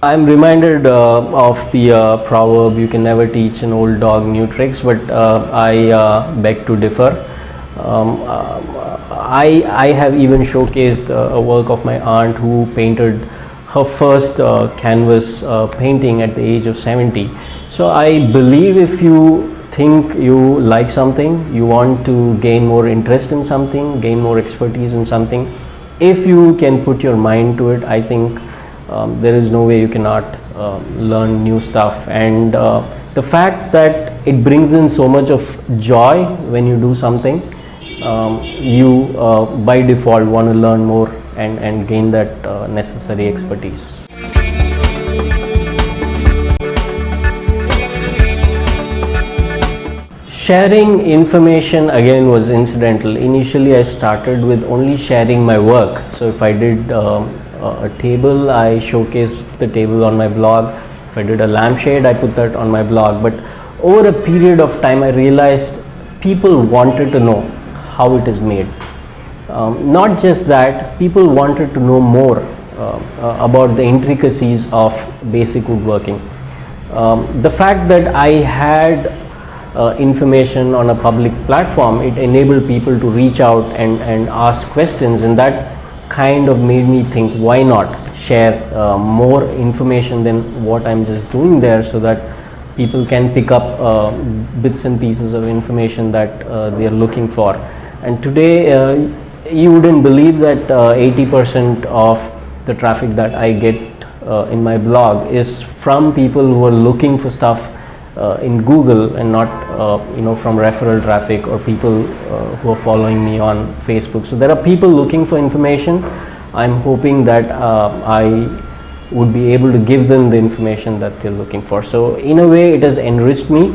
I'm reminded of the proverb, you can never teach an old dog new tricks, but I beg to differ. I have even showcased a work of my aunt who painted her first canvas painting at the age of 70. So I believe if you think you like something, you want to gain more interest in something, gain more expertise in something, if you can put your mind to it, I think there is no way you cannot learn new stuff. And the fact that it brings in so much of joy when you do something, you by default want to learn more and gain that necessary expertise. Sharing information again was incidental. Initially I started with only sharing my work. So if I did a table, I showcased the table on my blog. If I did a lampshade, I put that on my blog. But over a period of time, I realized people wanted to know how it is made. Not just that, people wanted to know more about the intricacies of basic woodworking. The fact that I had information on a public platform, it enabled people to reach out and ask questions, and that kind of made me think, why not share more information than what I'm just doing there, so that people can pick up bits and pieces of information that they are looking for. And today you wouldn't believe that 80% of the traffic that I get in my blog is from people who are looking for stuff in Google, and not from referral traffic or people who are following me on Facebook. So there are people looking for information. I'm hoping that I would be able to give them the information that they're looking for. So in a way it has enriched me,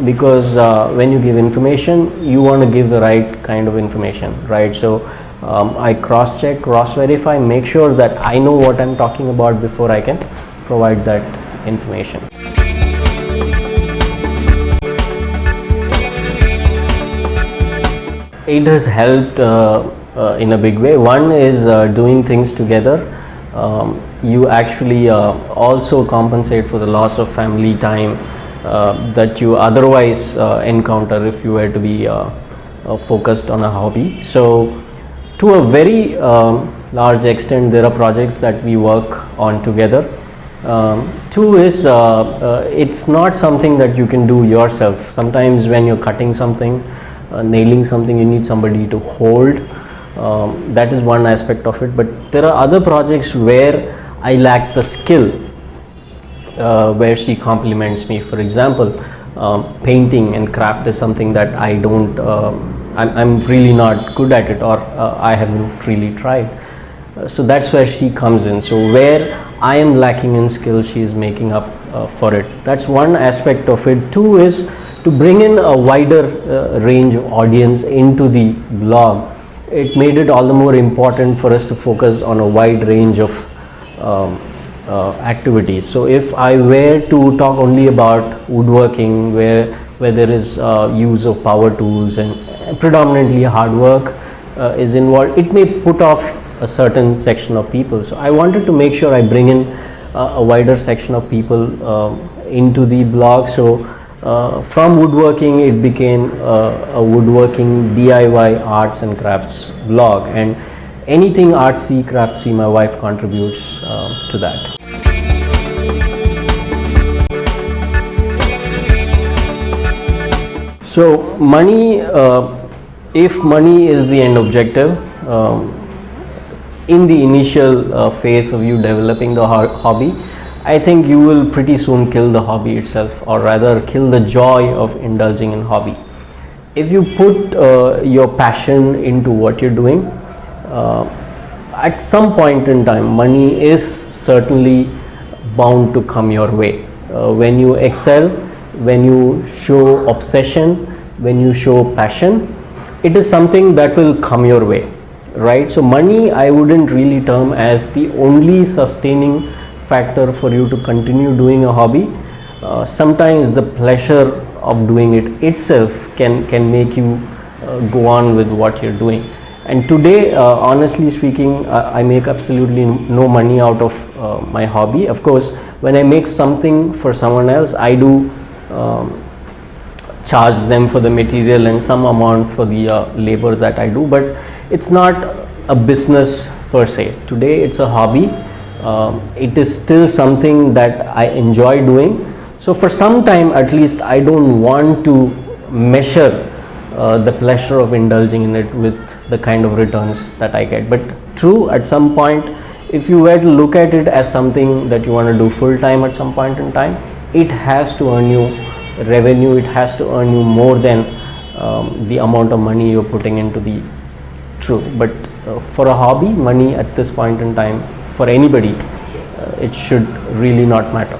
because when you give information, you want to give the right kind of information, right? So I cross-check, cross-verify, make sure that I know what I'm talking about before I can provide that information. It has helped in a big way. One is doing things together. You actually also compensate for the loss of family time that you otherwise encounter if you were to be focused on a hobby. So to a very large extent, there are projects that we work on together. Two is it's not something that you can do yourself. Sometimes when you're cutting something, nailing something, you need somebody to hold. That is one aspect of it. But there are other projects where I lack the skill, where she compliments me. For example, painting and craft is something that I don't, I'm really not good at it, or I haven't really tried. So that's where she comes in. So where I am lacking in skill, she is making up for it. That's one aspect of it. Two is to bring in a wider range of audience into the blog. It made it all the more important for us to focus on a wide range of activities. So if I were to talk only about woodworking, where there is use of power tools and predominantly hard work is involved, it may put off a certain section of people. So I wanted to make sure I bring in a wider section of people into the blog. So from woodworking, it became a woodworking DIY arts and crafts blog, and anything artsy, craftsy, my wife contributes to that. So money, if money is the end objective, in the initial phase of you developing the hobby, I think you will pretty soon kill the hobby itself, or rather kill the joy of indulging in hobby. If you put your passion into what you're doing, at some point in time, money is certainly bound to come your way. When you excel, when you show obsession, when you show passion, it is something that will come your way, right? So money, I wouldn't really term as the only sustaining factor for you to continue doing a hobby. Sometimes the pleasure of doing it itself can make you go on with what you're doing. And today, honestly speaking, I make absolutely no money out of my hobby. Of course, when I make something for someone else, I do charge them for the material and some amount for the labor that I do, but it's not a business per se. Today it's a hobby. It is still something that I enjoy doing. So for some time at least, I don't want to measure the pleasure of indulging in it with the kind of returns that I get. But true, at some point, if you were to look at it as something that you want to do full time at some point in time, it has to earn you revenue, it has to earn you more than the amount of money you're putting into the true. But for a hobby, money at this point in time, for anybody, it should really not matter.